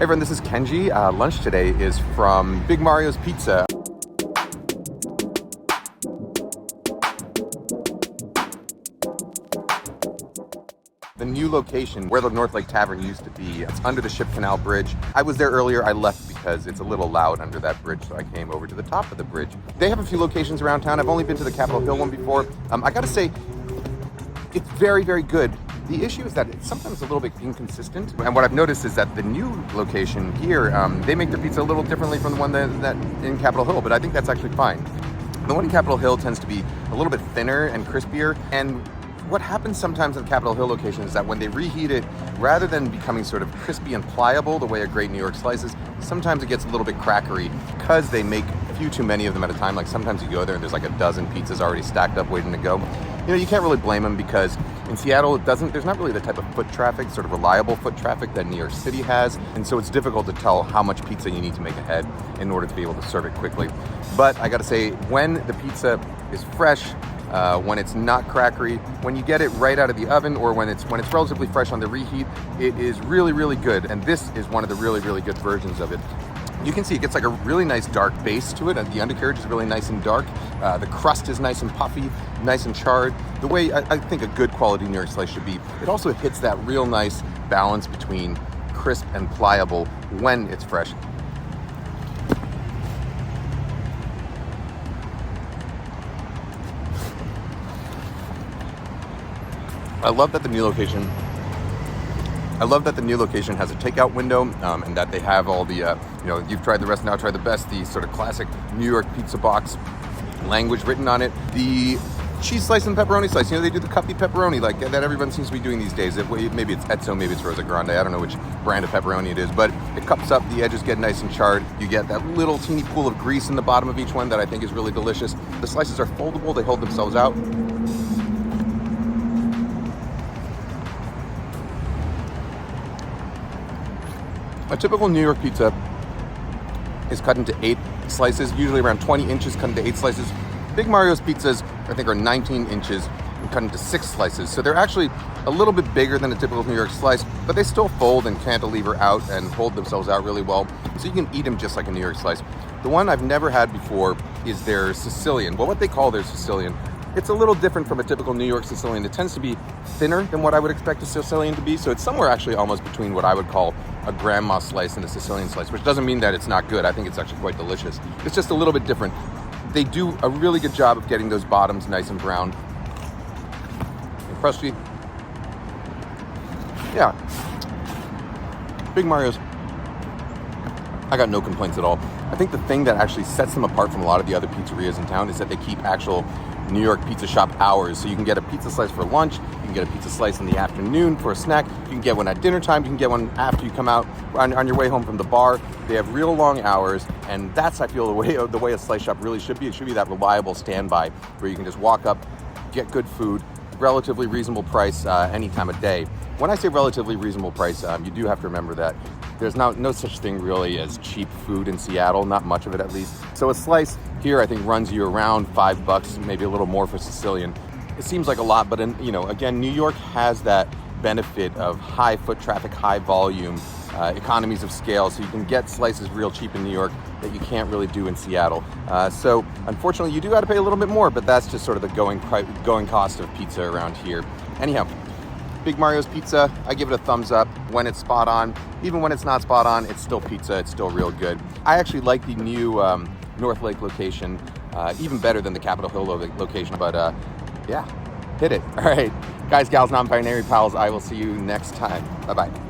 Hey everyone, this is Kenji. Lunch today is from Big Mario's Pizza. The new location where the North Lake Tavern used to be, it's under the Ship Canal Bridge. I was there earlier, I left because it's a little loud under that bridge, so I came over to the top of the bridge. They have a few locations around town. I've only been to the Capitol Hill one before. I gotta say, it's very, very good. The issue is that it's sometimes a little bit inconsistent. And what I've noticed is that the new location here, they make their pizza a little differently from the one that in Capitol Hill, but I think that's actually fine. The one in Capitol Hill tends to be a little bit thinner and crispier. And what happens sometimes in the Capitol Hill location is that when they reheat it, rather than becoming sort of crispy and pliable the way a great New York slice is, sometimes it gets a little bit crackery because they make a few too many of them at a time. Like sometimes you go there and there's like a dozen pizzas already stacked up waiting to go. You know, you can't really blame them because in Seattle, there's not really the type of foot traffic, sort of reliable foot traffic that New York City has. And so it's difficult to tell how much pizza you need to make ahead in order to be able to serve it quickly. But I gotta say, when the pizza is fresh, when it's not crackery, when you get it right out of the oven, or when it's relatively fresh on the reheat, it is really, really good. And this is one of the really, really good versions of it. You can see it gets like a really nice dark base to it, and the undercarriage is really nice and dark. The crust is nice and puffy, nice and charred. The way I think a good quality New York slice should be. It also hits that real nice balance between crisp and pliable when it's fresh. I love that the new location has a takeout window, and that they have all the, you've tried the rest, now try the best, the sort of classic New York pizza box language written on it. The cheese slice and pepperoni slice, they do the cuppy pepperoni like that everyone seems to be doing these days. Maybe it's Etzo, maybe it's Rosa Grande, I don't know which brand of pepperoni it is, but it cups up, the edges get nice and charred. You get that little teeny pool of grease in the bottom of each one that I think is really delicious. The slices are foldable, they hold themselves out. A typical New York pizza is cut into 8 slices, usually around 20 inches cut into 8 slices. Big Mario's pizzas, I think, are 19 inches and cut into 6 slices. So they're actually a little bit bigger than a typical New York slice, but they still fold and cantilever out and hold themselves out really well. So you can eat them just like a New York slice. The one I've never had before is their Sicilian. Well, what they call their Sicilian, it's a little different from a typical New York Sicilian. It tends to be thinner than what I would expect a Sicilian to be. So it's somewhere actually almost between what I would call a grandma slice and a Sicilian slice, which doesn't mean that it's not good. I think it's actually quite delicious. It's just a little bit different. They do a really good job of getting those bottoms nice and brown and crusty. Yeah. Big Mario's, I got no complaints at all. I think the thing that actually sets them apart from a lot of the other pizzerias in town is that they keep actual New York pizza shop hours. So you can get a pizza slice for lunch, you can get a pizza slice in the afternoon for a snack, you can get one at dinner time, you can get one after you come out on your way home from the bar. They have real long hours, and that's, I feel, the way a slice shop really should be. It should be that reliable standby where you can just walk up, get good food, relatively reasonable price any time of day. When I say relatively reasonable price, you do have to remember that there's no such thing really as cheap food in Seattle, not much of it at least. So a slice here I think runs you around $5, maybe a little more for Sicilian. It seems like a lot, but again, New York has that benefit of high foot traffic, high volume, economies of scale, so you can get slices real cheap in New York that you can't really do in Seattle. So unfortunately, you do got to pay a little bit more, but that's just sort of the going cost of pizza around here. Anyhow, Big Mario's Pizza, I give it a thumbs up when it's spot on. Even when it's not spot on, it's still pizza, it's still real good. I actually like the new North Lake location even better than the Capitol Hill location, but yeah, hit it. All right, guys, gals, non-binary pals, I will see you next time. Bye-bye.